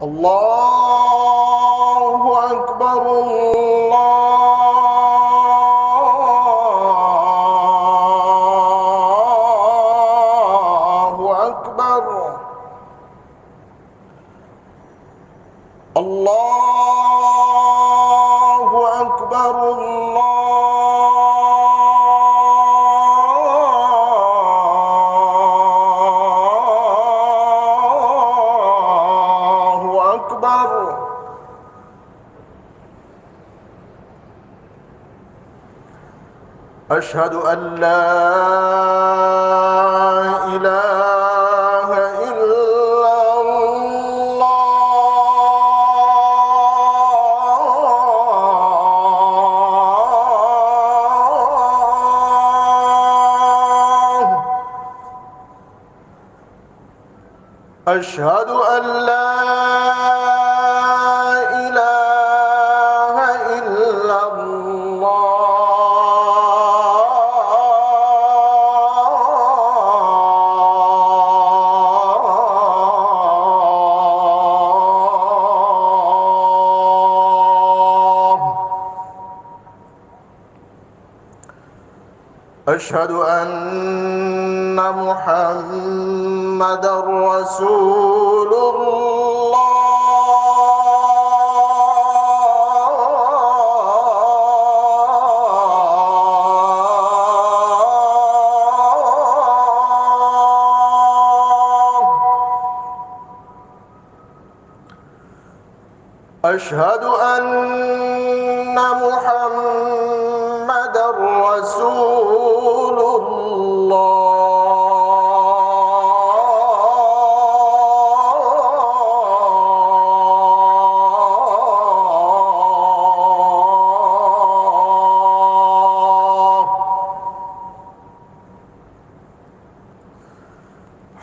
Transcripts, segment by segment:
الله أكبر الله أكبر الله أكبر الله أكبر. أشهد أن لا إله إلا الله. أشهد أن لا إله إلا الله. أشهد أن محمدًا رسول الله. أشهد أن محمدًا رسول الله.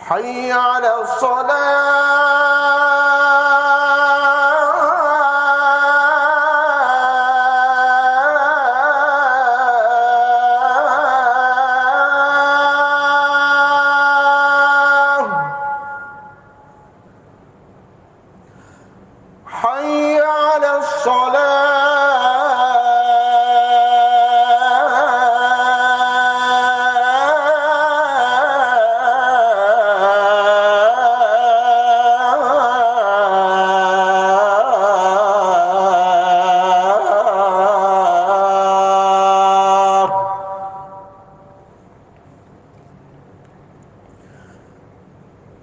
حي على الصلاة. حي على الصلاة.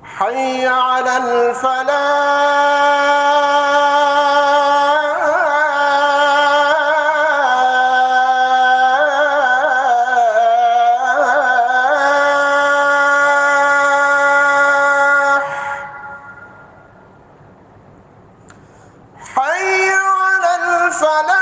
حي على الفلاح. حي على الفلاح.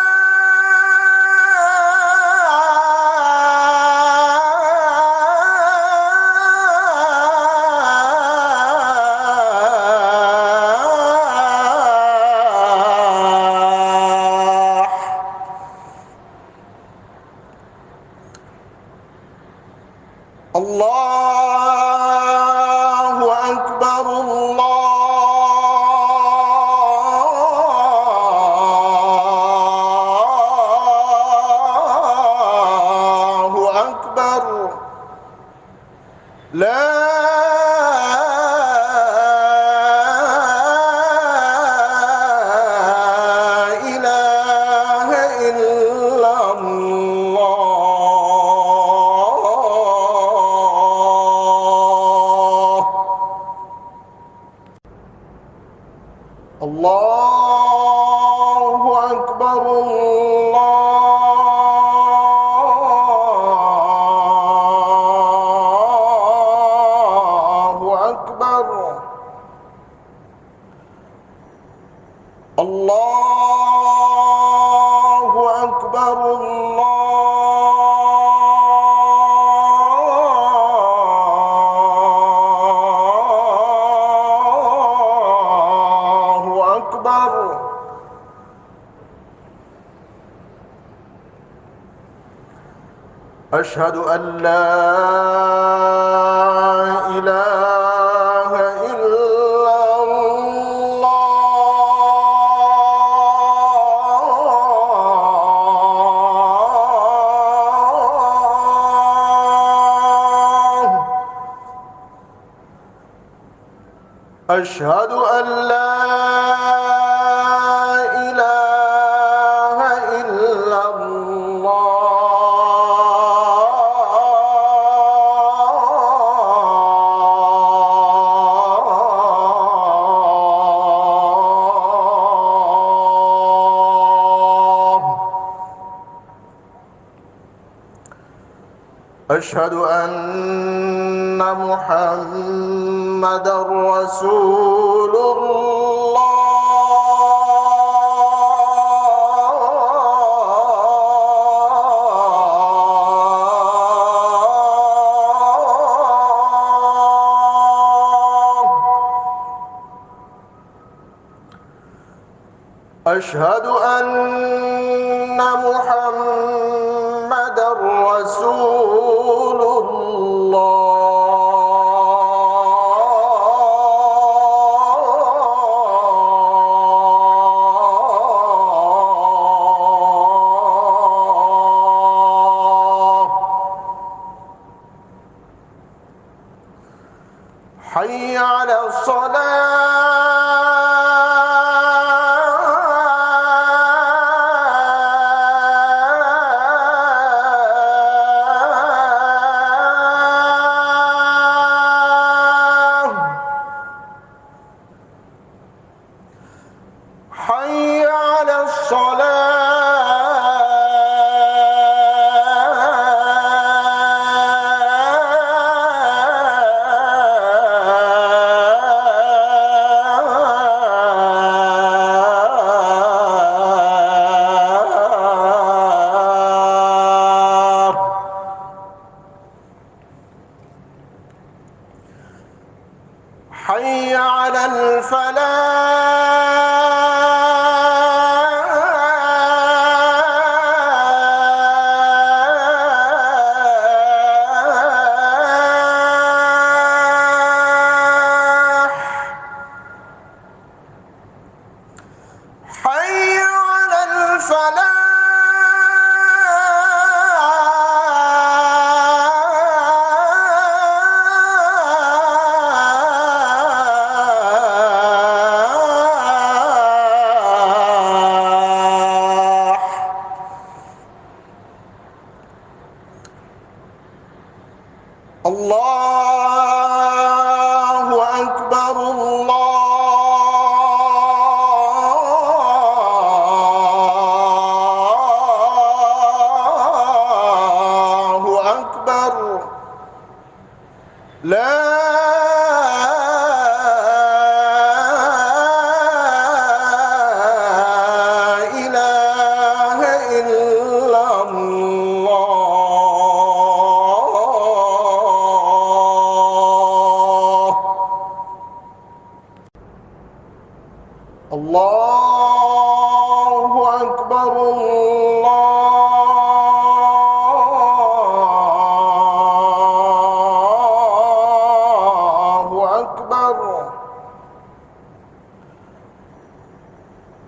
الله أكبر الله أكبر. لا إله إلا الله. الله أكبر الله أكبر. الله أكبر الله أكبر. أشهد أن لا إله إلا الله. أشهد أن لا إله إلا الله. أشهد أن محمدًا رسول الله. أشهد أن محمدًا رسول الله. حي على الصلاة. حي على الصلاة. حي على الفلاح. حي على الفلاح. الله أكبر الله أكبر. لا إله إلا الله. الله أكبر الله أكبر.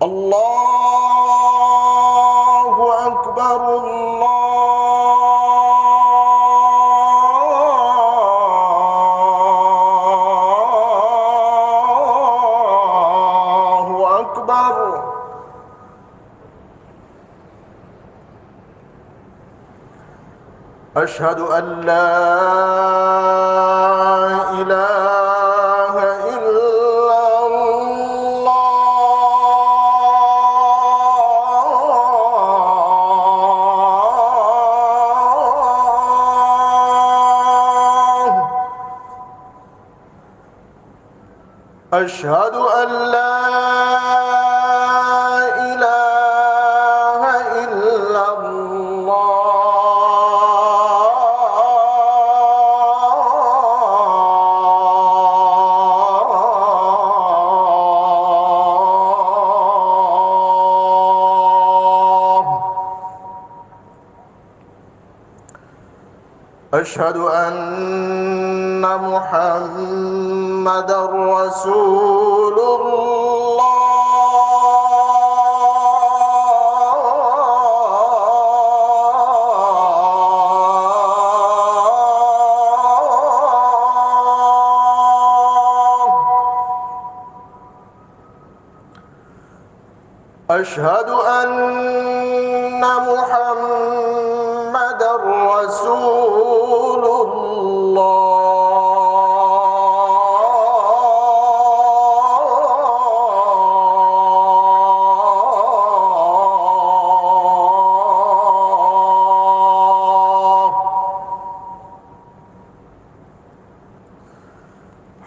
الله أكبر الله أكبر. أشهد أن لا إله إلا الله. أشهد أن لا إله إلا الله. أشهد أن محمدًا رسول الله. أشهد أن محمدًا رسول الله.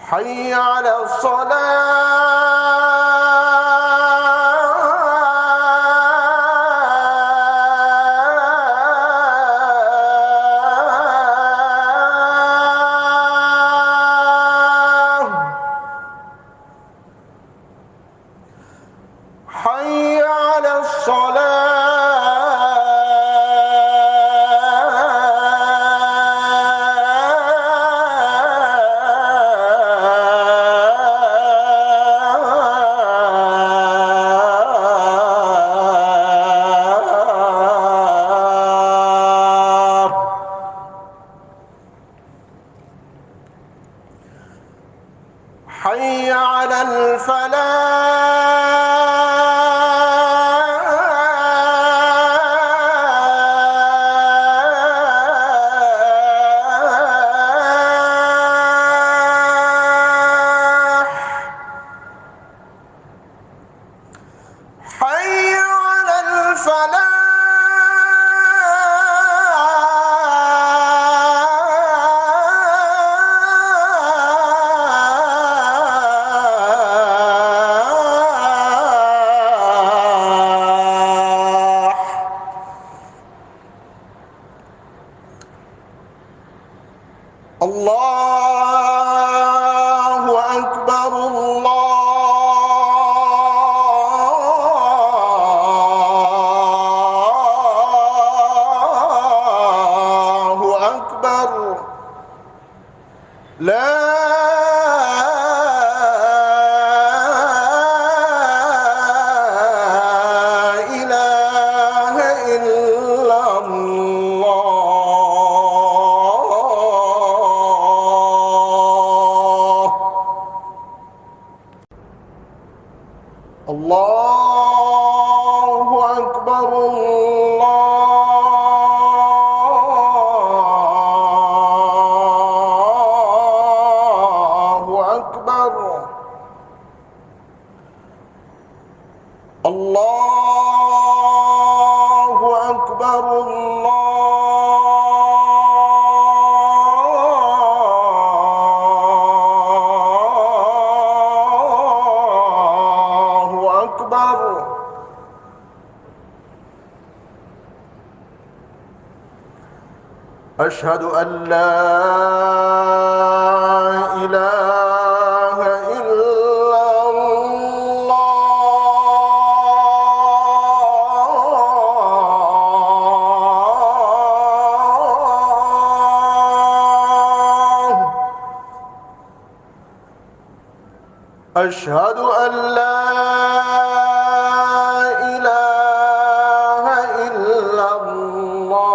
حي على الصلاة. حي على الصلاة. حي على الفلاح. حي على الفلاح. الله أكبر. الله أكبر. لا إله إلا الله. الله أكبر. الله أكبر. الله أكبر. الله أكبر. أشهد أن لا إله إلا الله. أشهد أن لا إله إلا الله.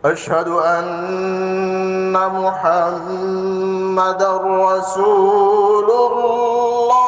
أشهد أن محمدًا رسول الله.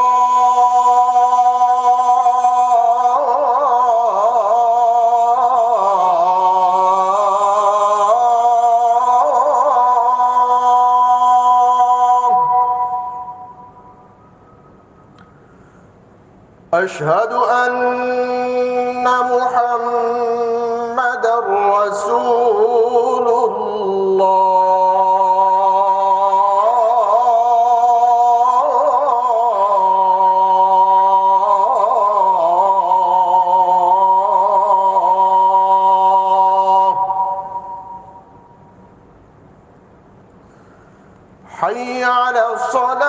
أشهد أن محمدًا رسول الله. حي على الصلاة.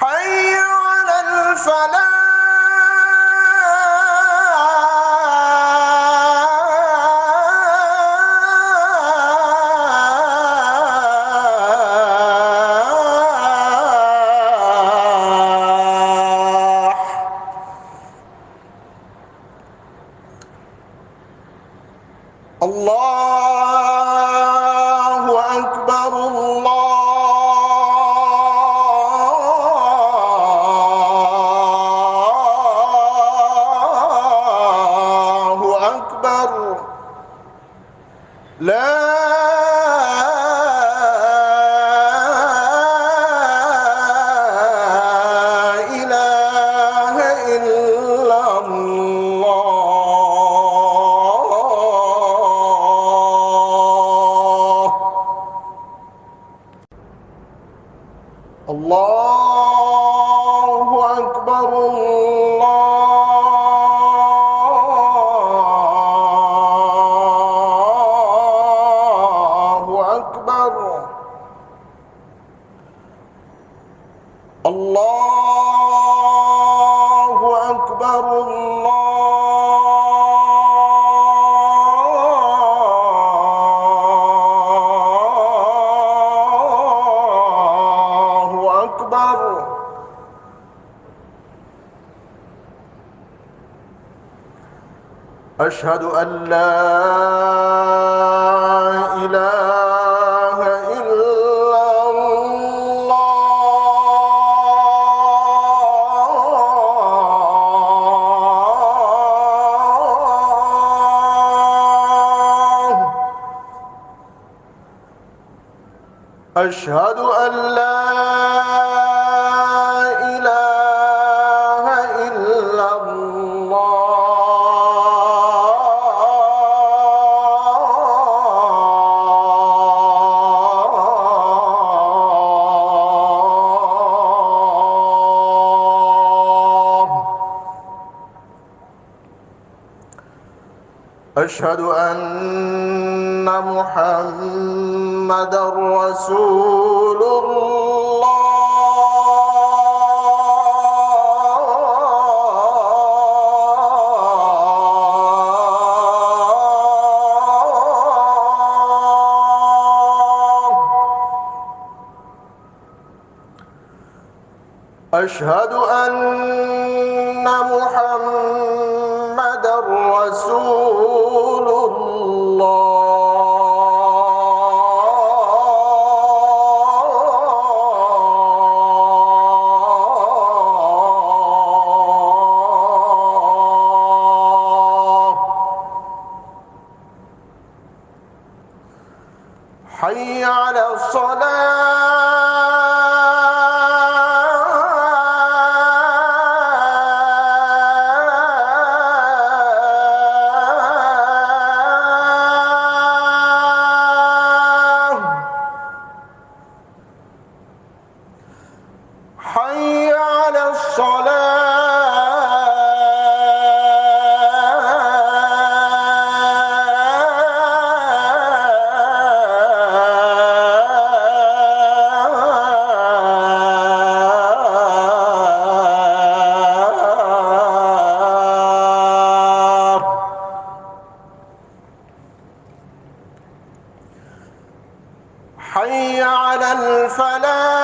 حي على الفلاح. الله أكبر الله أكبر. لا إله إلا الله. الله أكبر الله أكبر. الله أكبر الله أكبر. أشهد أن لا إله إلا الله. أشهد أن لا إله إلا الله. أشهد أن محمدًا رسول الله. أشهد أن محمدًا رسول الله. حي على الصلاة. حي على الصلاة. حي على الفلاح.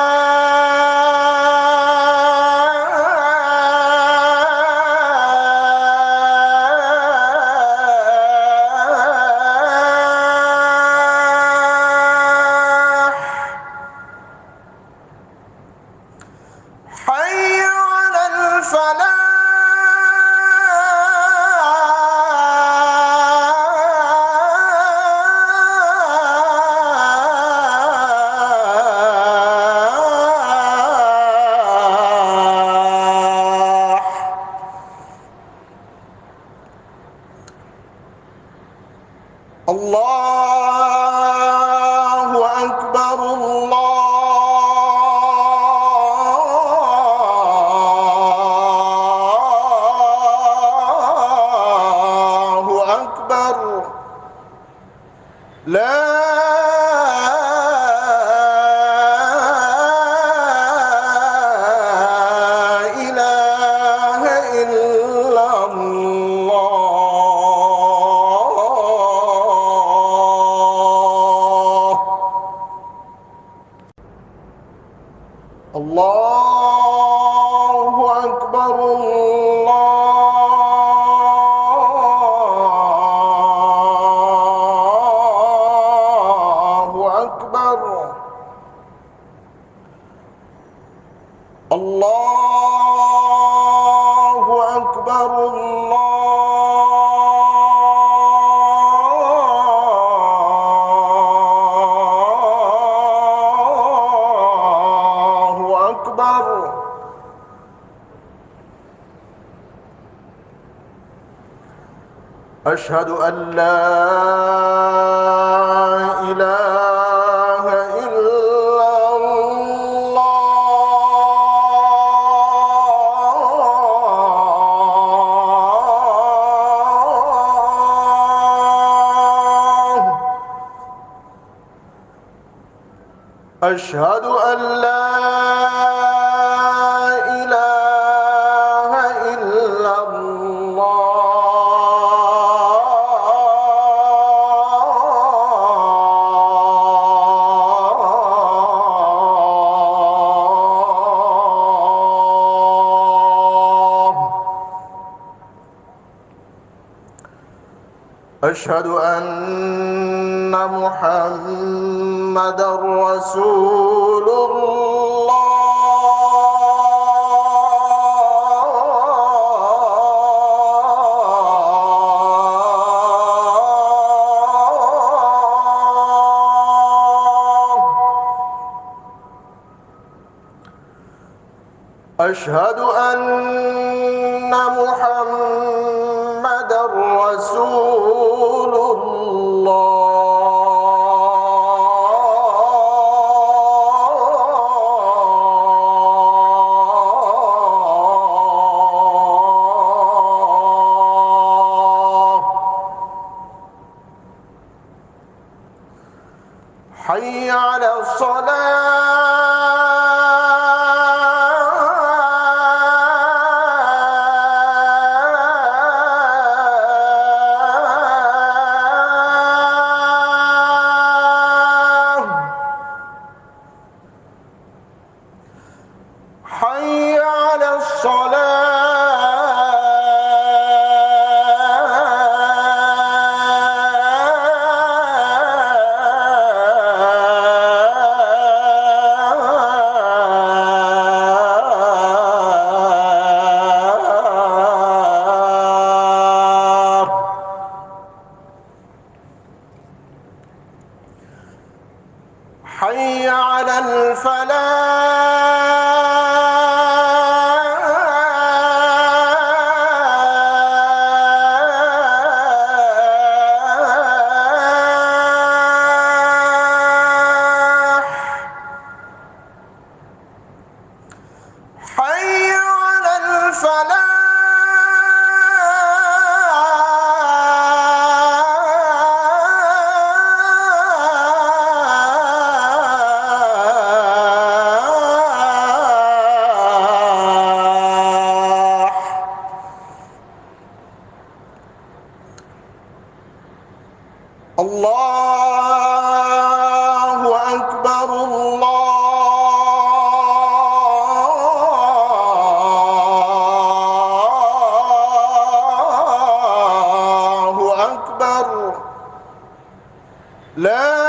حي على الفلاح. الله أكبر الله أكبر الله أكبر الله أكبر. أشهد أن لا إله إلا الله. أشهد أن لا إله إلا الله. أشهد أن محمدًا رسول الله. أشهد أن محمدًا رسول الله. حي على الصلاة. حي على الصلاة. حي على الفلاح. حي على الفلاح. الله أكبر الله أكبر. لا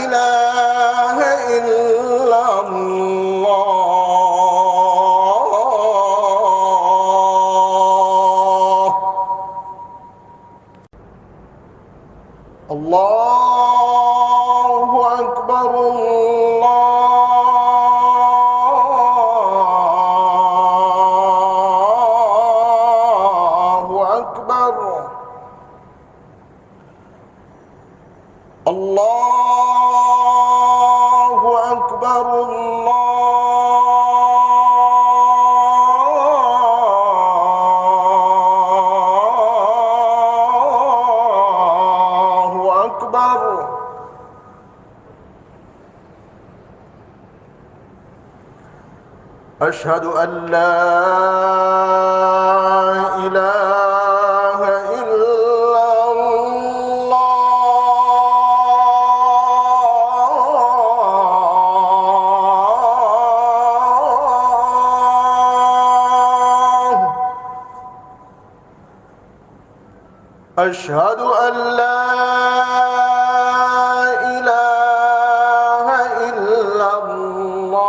إله إلا الله. الله أكبر الله أكبر. الله أكبر الله أكبر. أشهد أن لا إله إلا الله. أشهد أن لا إله إلا الله.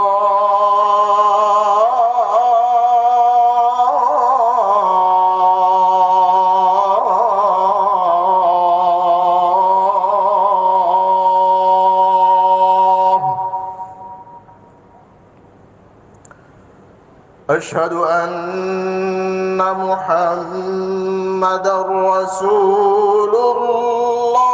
أشهد أن محمدًا رسول الله.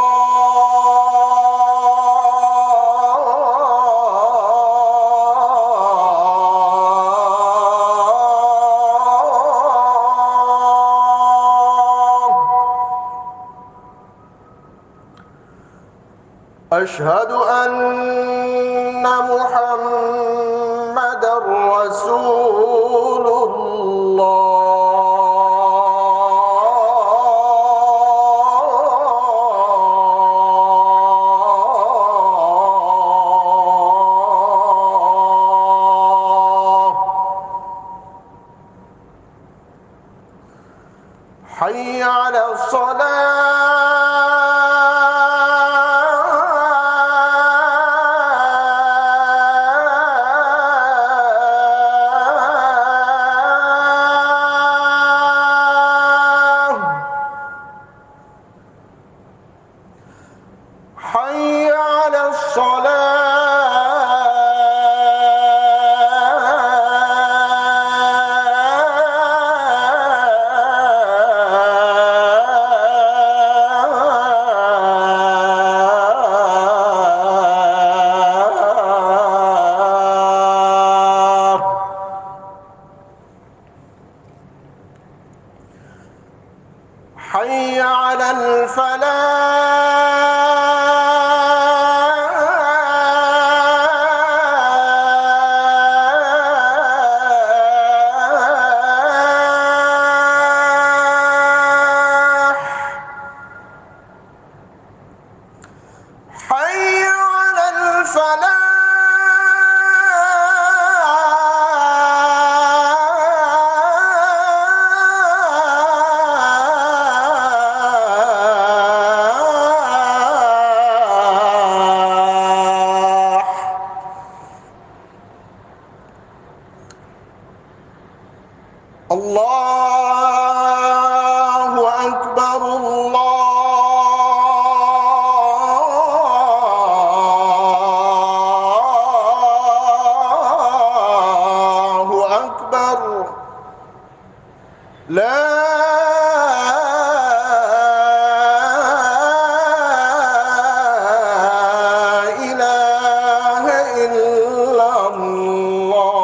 أشهد أن محمدًا رسول الله. حي على الصلاة. حي على الصلاة. حي على الفلاح. حي على الفلاح. الله أكبر الله أكبر. لا إله إلا الله.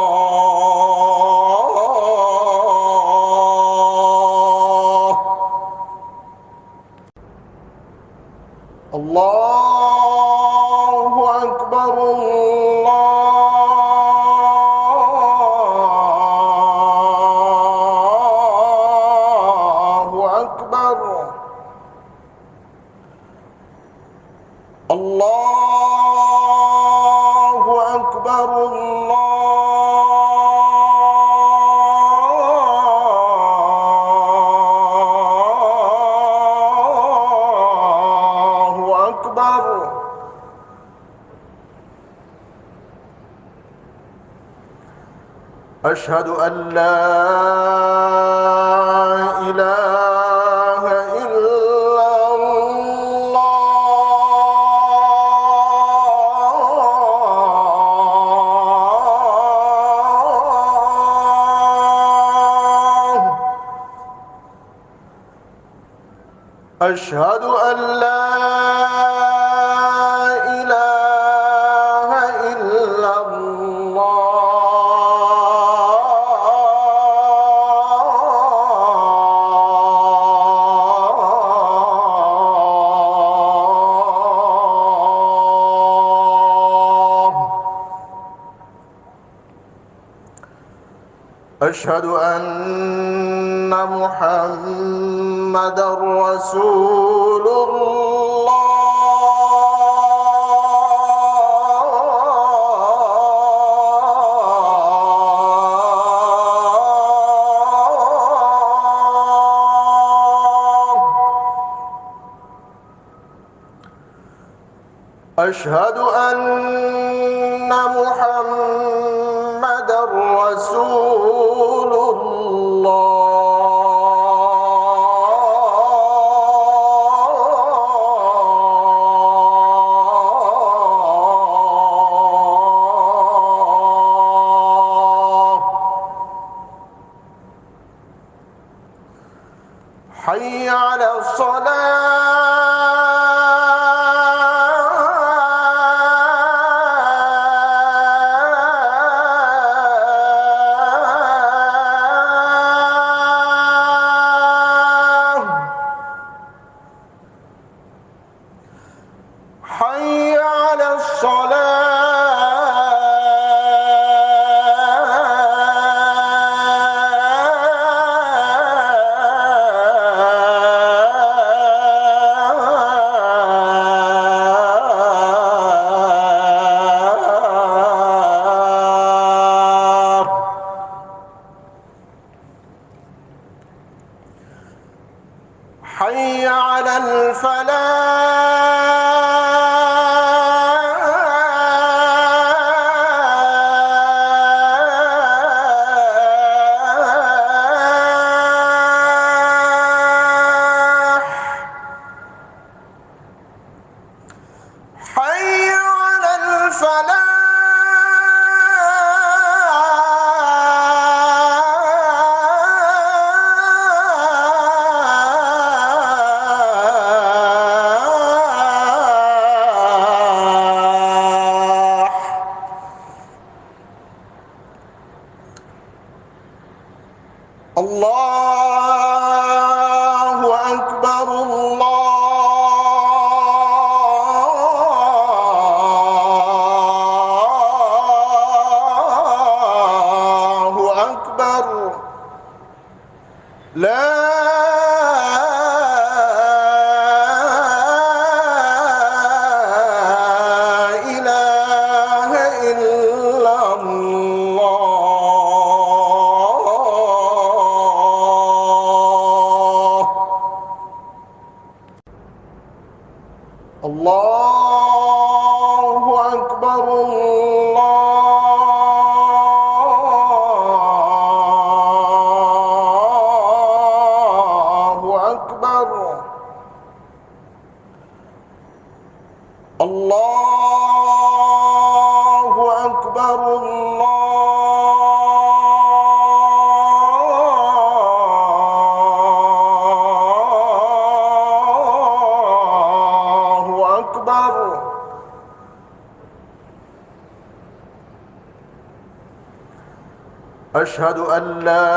الله أكبر الله أكبر. الله أكبر الله أكبر. أشهد أن لا إله إلا الله. أشهد أن لا إله إلا الله. أشهد أن محمدًا رسول الله. أشهد أن محمدًا رسول الله. حي على الصلاة. حي على الصلاة. حي على الفلاح. حي على الفلاح. الله أكبر الله أكبر. لا إله إلا الله. الله أكبر الله أكبر. الله أكبر الله أكبر. أشهد أن لا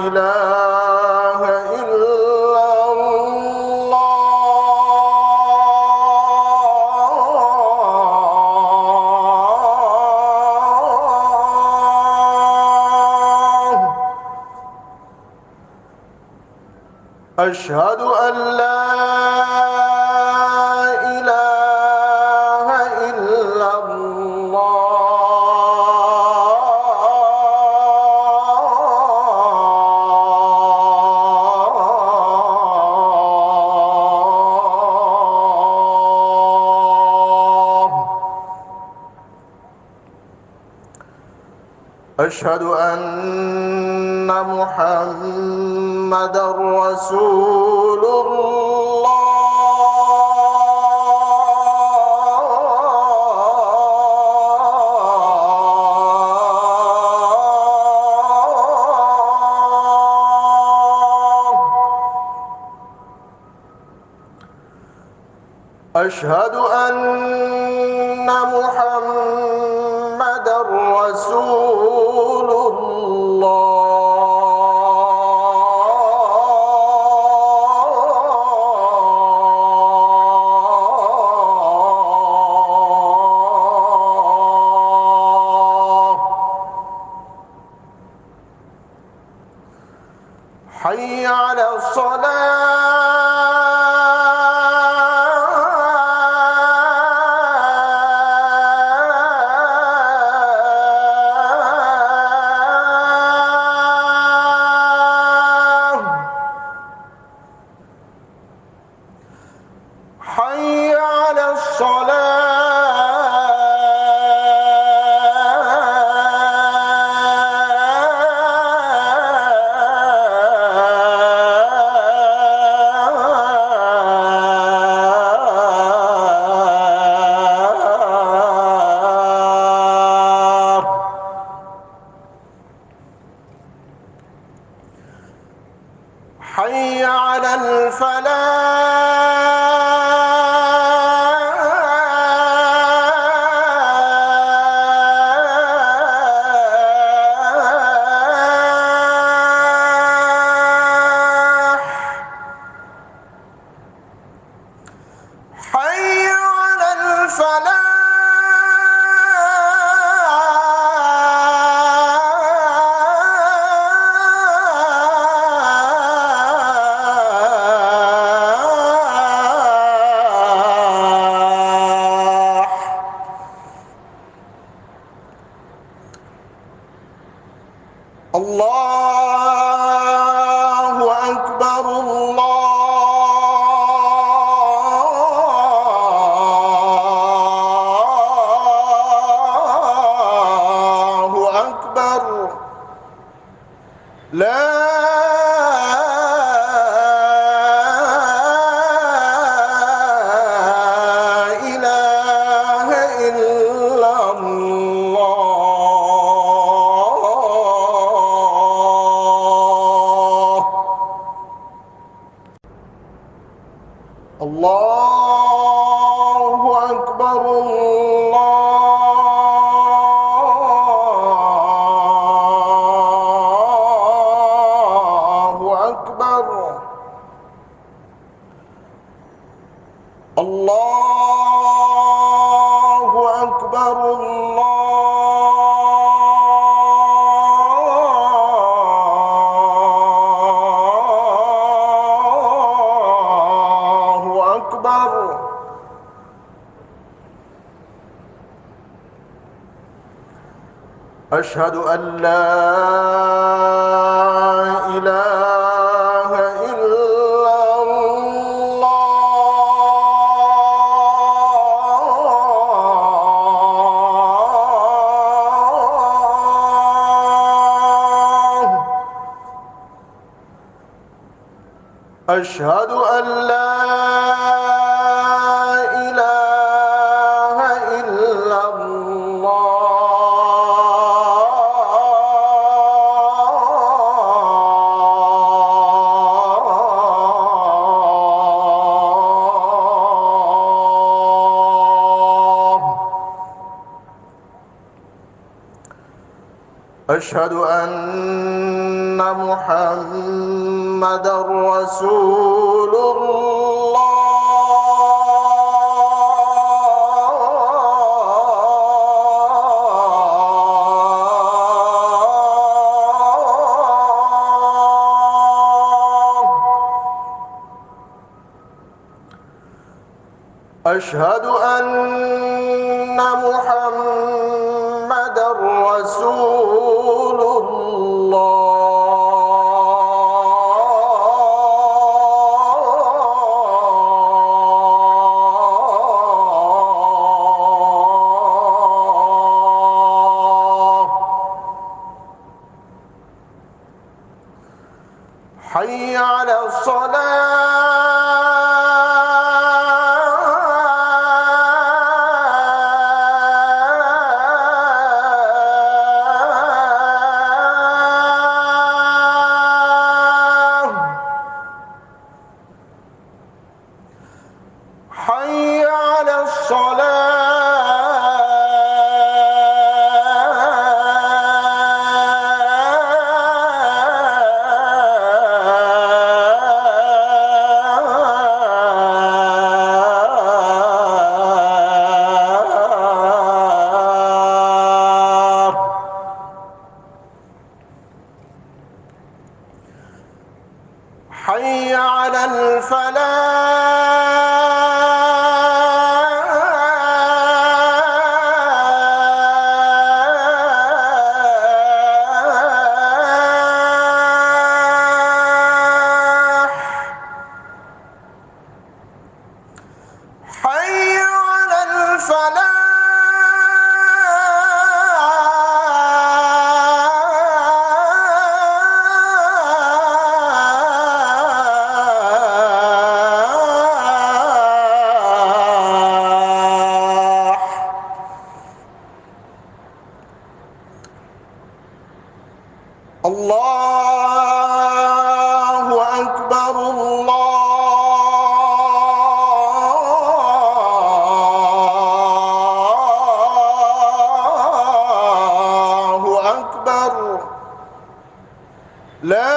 إله إلا الله. أشهد أن لا إله إلا الله. أشهد أن محمدًا رسول الله. أشهد أن محمدًا رسول الله. حي على الصلاة. حي الله أكبر الله أكبر الله أكبر الله أكبر. أشهد أن لا إله إلا الله. أشهد أن لا إله إلا الله. أشهد أن محمدًا رسول الله. أشهد أن محمدًا رسول الله. حي على الصلاة. حي على الصلاة. حي على الفلاح. حي على الفلاح. الله أكبر الله أكبر. لا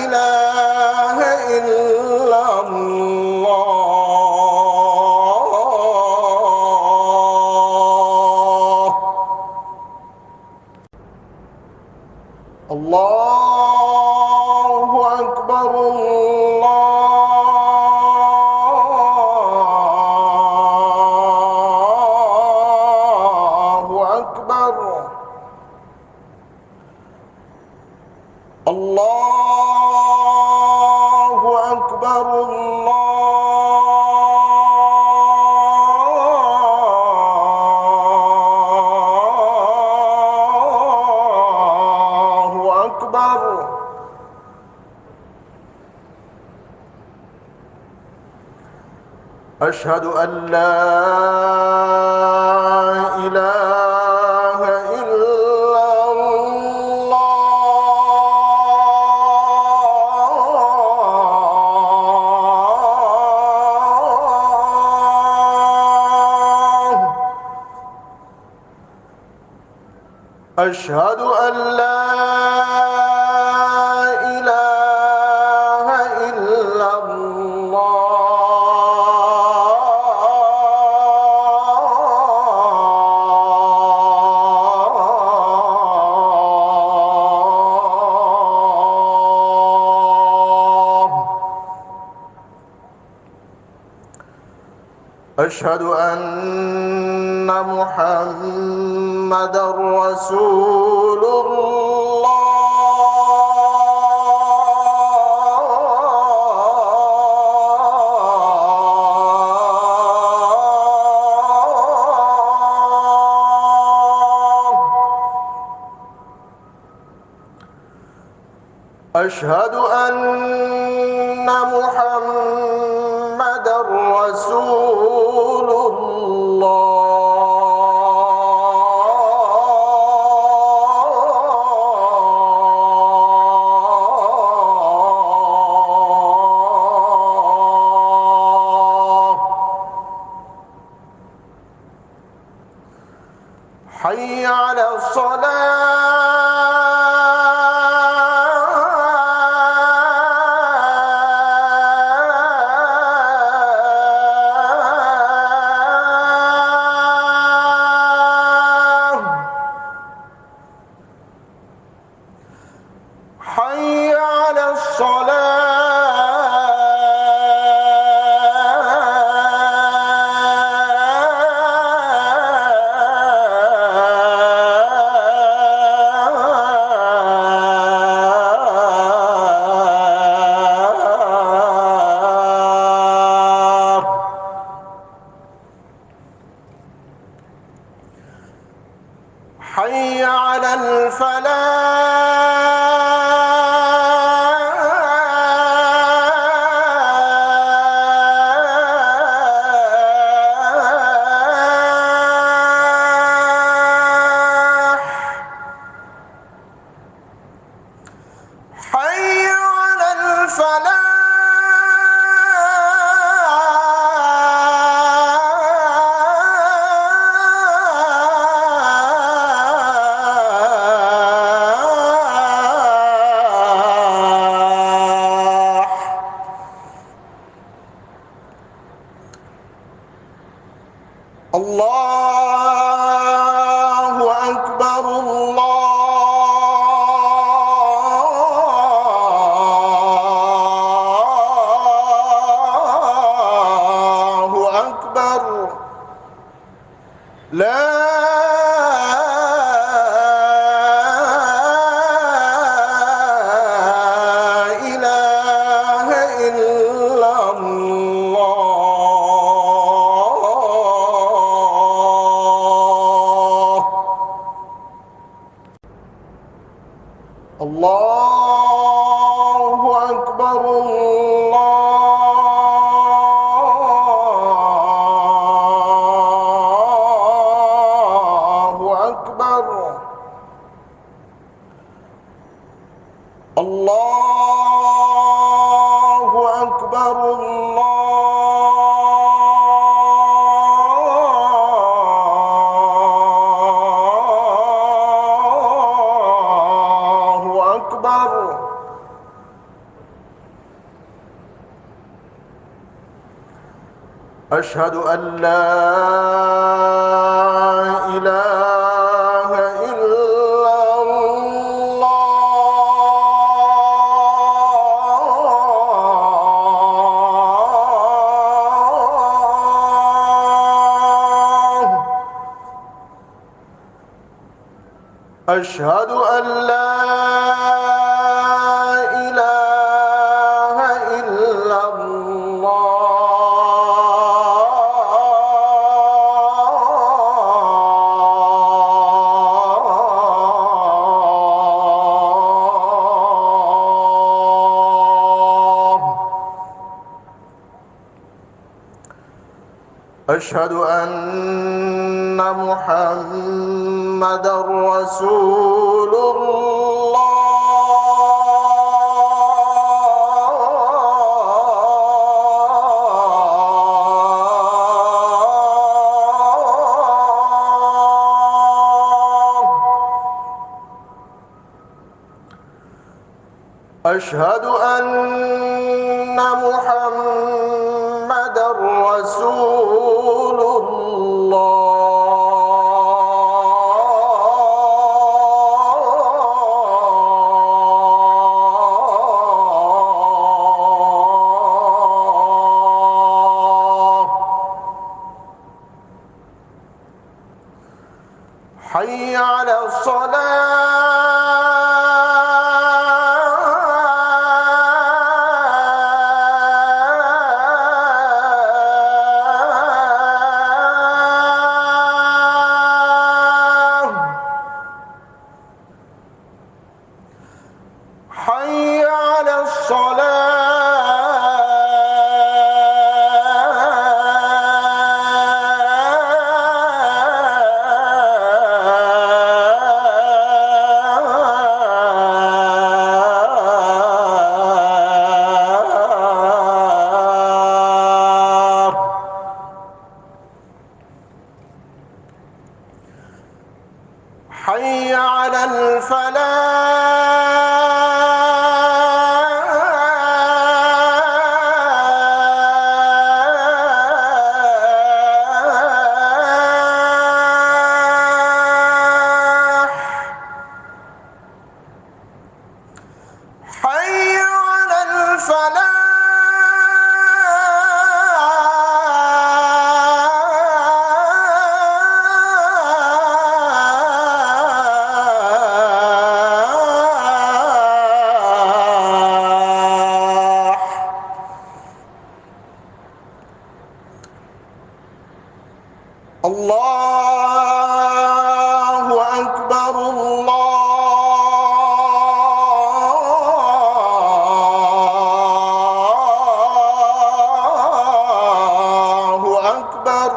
إله إلا الله. الله أكبر الله أكبر. الله أكبر الله أكبر. أشهد أن لا إله إلا الله. أشهد أن لا إله إلا الله. أشهد أن محمدًا رسول الله. أشهد أن محمدًا رسول الله. حي على الصلاة. حي على الصلاة. حي على الفلاح. حي على الفلاح. الله أكبر الله أكبر. لا إله إلا الله. الله أكبر الله أكبر. الله أكبر الله أكبر. أشهد أن لا إله إلا الله. أشهد أن لا إله إلا الله. أشهد أن محمدًا رسول الله. أشهد أن محمدًا رسول الله. حي على الصلاة. حي على الصلاة. حي على الفلاح. حي على الفلاح. الله أكبر الله أكبر.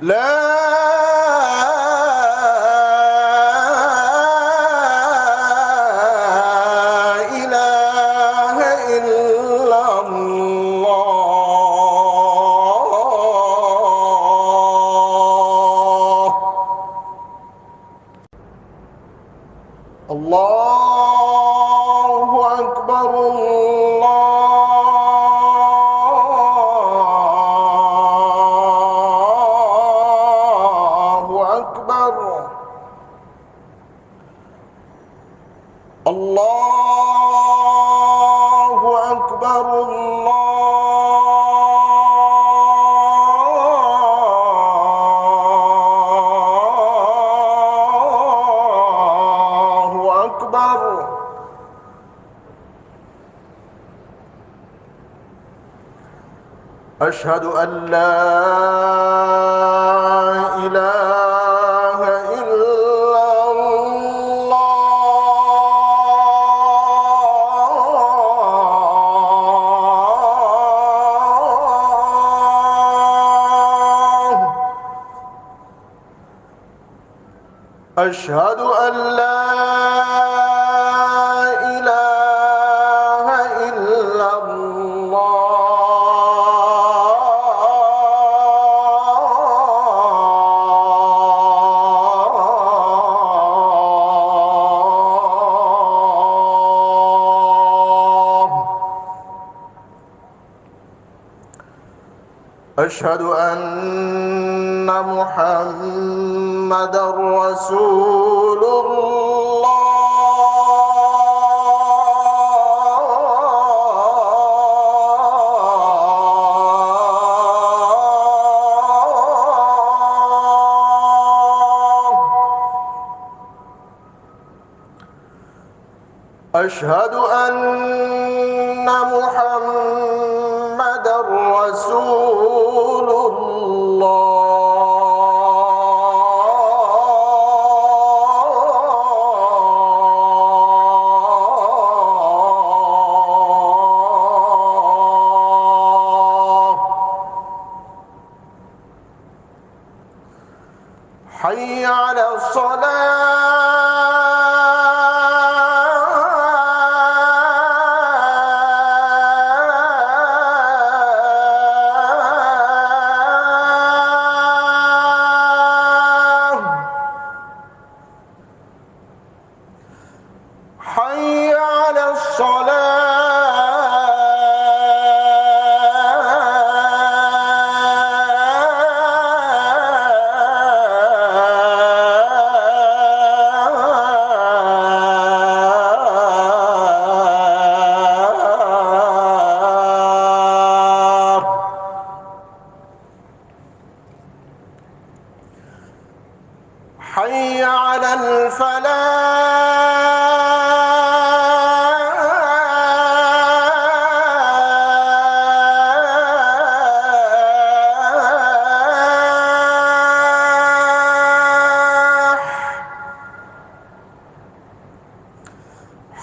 لا إله إلا الله. الله أكبر الله أكبر. الله أكبر الله أكبر. أشهد أن لا إله إلا الله. أشهد أن لا إله إلا الله. أشهد أن محمدًا رسول الله. أشهد أن محمدًا رسول الله. حي على الصلاة. حي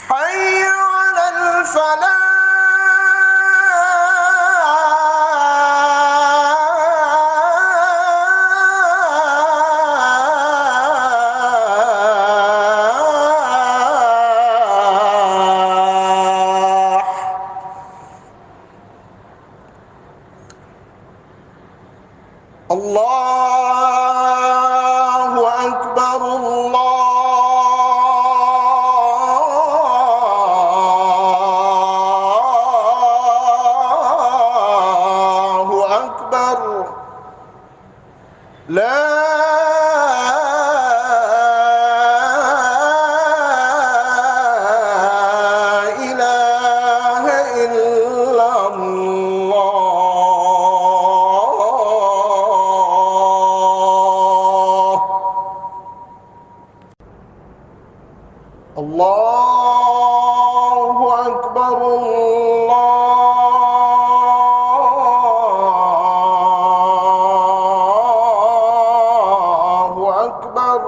حي على الفلاح الله أكبر الله أكبر لا إله إلا الله الله أكبر الله أكبر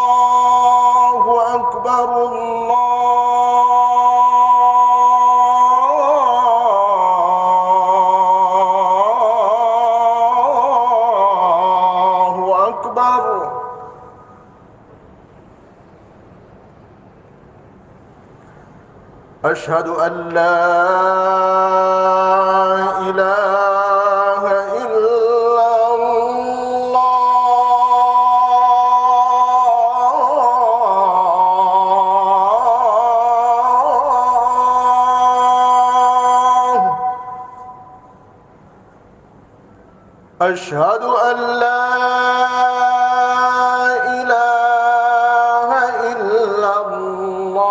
الله أكبر الله أكبر أشهد أن لا إله إلا الله أشهد أن لا إله إلا الله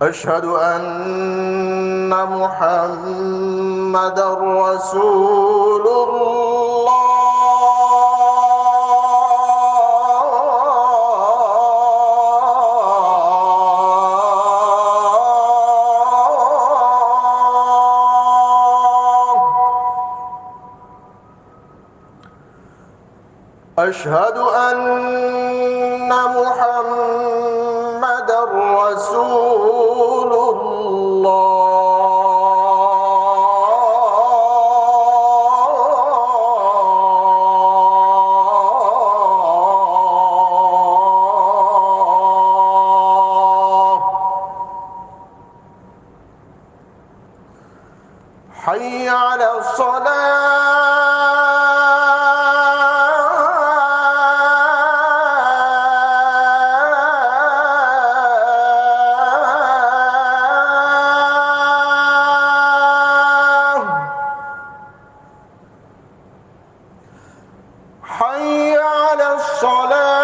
أشهد أن محمدًا رسول الله أشهد أن محمدًا رسول الله حي على الصلاة حي على الصلاة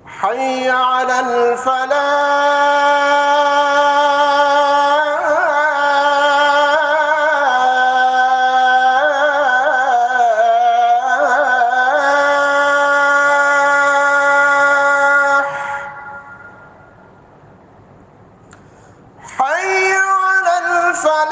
حي على الفلاح حي على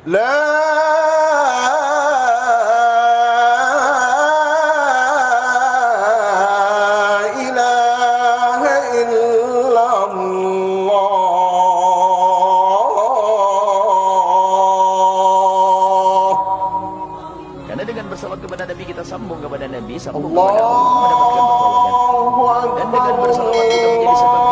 لا إله إلا الله. Karena dengan bersalawat kepada Nabi kita sambung kepada Nabi, sambung kepada Allah, mendapatkan pertolongan. Allahu Dan dengan bersalawat juga menjadi sebab